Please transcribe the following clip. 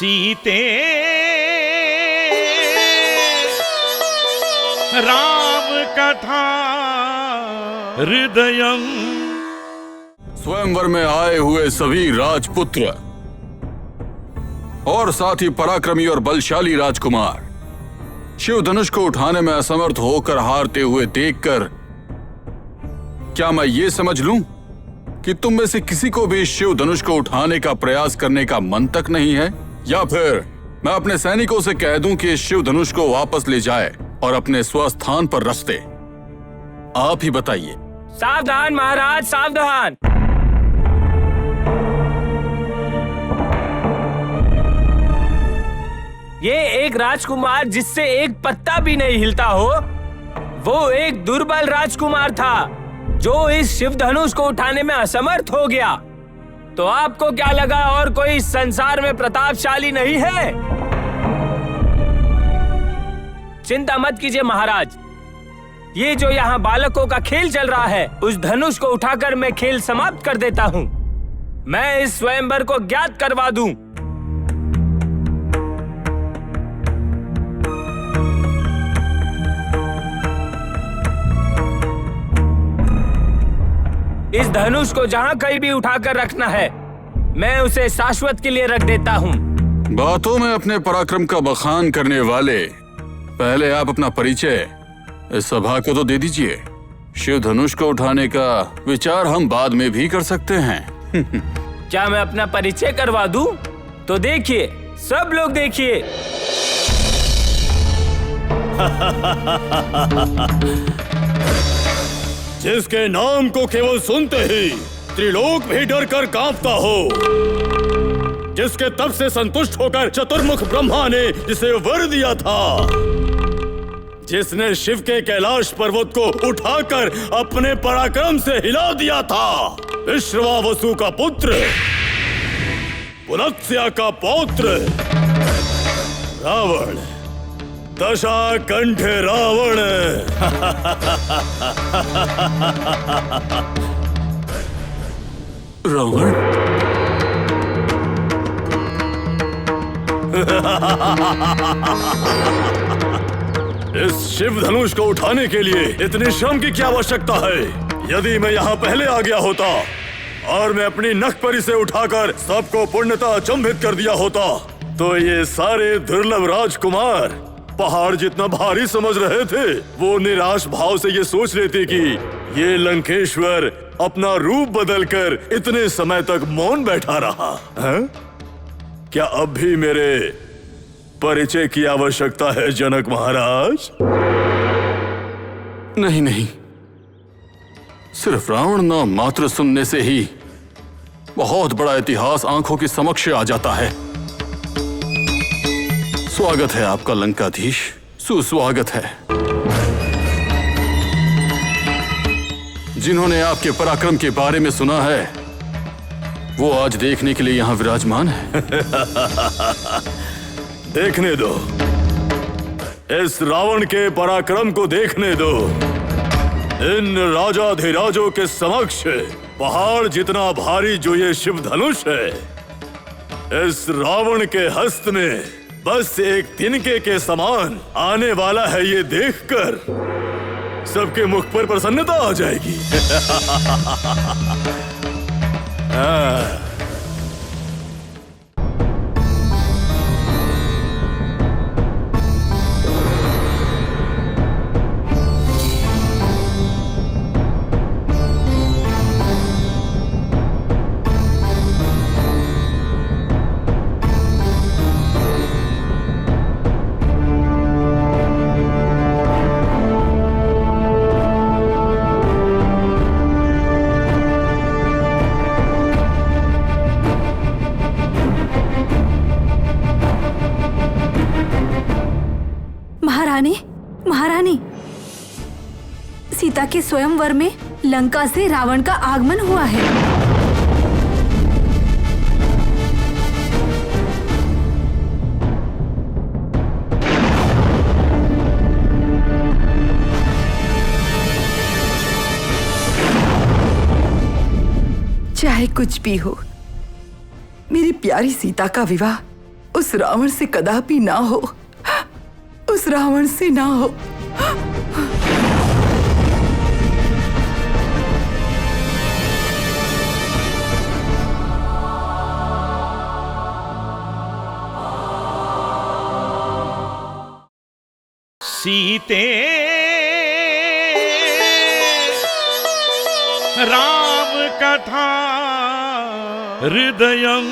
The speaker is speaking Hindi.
सीते राम कथा हृदयम। स्वयंवर में आए हुए सभी राजपुत्र और साथ ही पराक्रमी और बलशाली राजकुमार शिव धनुष को उठाने में असमर्थ होकर हारते हुए देखकर क्या मैं ये समझ लूं कि तुम में से किसी को भी शिव धनुष को उठाने का प्रयास करने का मन तक नहीं है? या फिर मैं अपने सैनिकों से कह दूं कि शिव धनुष को वापस ले जाए और अपने स्वस्थान पर रख दे? आप ही बताइए। सावधान महाराज, सावधान। ये एक राजकुमार जिससे एक पत्ता भी नहीं हिलता हो, वो एक दुर्बल राजकुमार था जो इस शिव धनुष को उठाने में असमर्थ हो गया। तो आपको क्या लगा और कोई इस संसार में प्रतापशाली नहीं है? चिंता मत कीजिए महाराज, ये जो यहाँ बालकों का खेल चल रहा है, उस धनुष को उठाकर मैं खेल समाप्त कर देता हूँ। मैं इस स्वयंवर को ज्ञात करवा दूं। इस धनुष को जहाँ कहीं भी उठाकर रखना है, मैं उसे शाश्वत के लिए रख देता हूँ। बातों में अपने पराक्रम का बखान करने वाले, पहले आप अपना परिचय इस सभा को तो दे दीजिए। शिव धनुष को उठाने का विचार हम बाद में भी कर सकते हैं। क्या मैं अपना परिचय करवा दूं? तो देखिए, सब लोग देखिए। जिसके नाम को केवल सुनते ही त्रिलोक भी डर कर कांपता हो, जिसके तप से संतुष्ट होकर चतुर्मुख ब्रह्मा ने जिसे वर दिया था, जिसने शिव के कैलाश पर्वत को उठाकर अपने पराक्रम से हिला दिया था, विश्रवावसु का पुत्र, पुलत्स्य का पौत्र रावण, दशाकंठ रावण। रावण? इस शिव धनुष को उठाने के लिए इतने श्रम की क्या आवश्यकता है? यदि मैं यहाँ पहले आ गया होता और मैं अपनी नख पर इसे उठाकर सबको पूर्णतः अचंभित कर दिया होता, तो ये सारे दुर्लभ राजकुमार पहाड़ जितना भारी समझ रहे थे, वो निराश भाव से ये सोच लेते कि ये लंकेश्वर अपना रूप बदलकर इतने समय तक मौन बैठा रहा है। क्या अब भी मेरे परिचय की आवश्यकता है जनक महाराज? नहीं नहीं, सिर्फ रावण नाम मात्र सुनने से ही बहुत बड़ा इतिहास आंखों के समक्ष आ जाता है। स्वागत है आपका लंकाधीश, सुस्वागत है। जिन्होंने आपके पराक्रम के बारे में सुना है, वो आज देखने के लिए यहाँ विराजमान है। देखने दो, इस रावण के पराक्रम को देखने दो। इन राजाधिराजों के समक्ष पहाड़ जितना भारी जो ये शिव धनुष है, इस रावण के हस्त में बस एक तिनके के समान आने वाला है। ये देखकर सबके मुख पर प्रसन्नता आ जाएगी। महारानी, सीता के स्वयंवर में लंका से रावण का आगमन हुआ है। चाहे कुछ भी हो, मेरी प्यारी सीता का विवाह उस रावण से कदापि ना हो, उस रावण से ना हो। सीते राम कथा हृदयं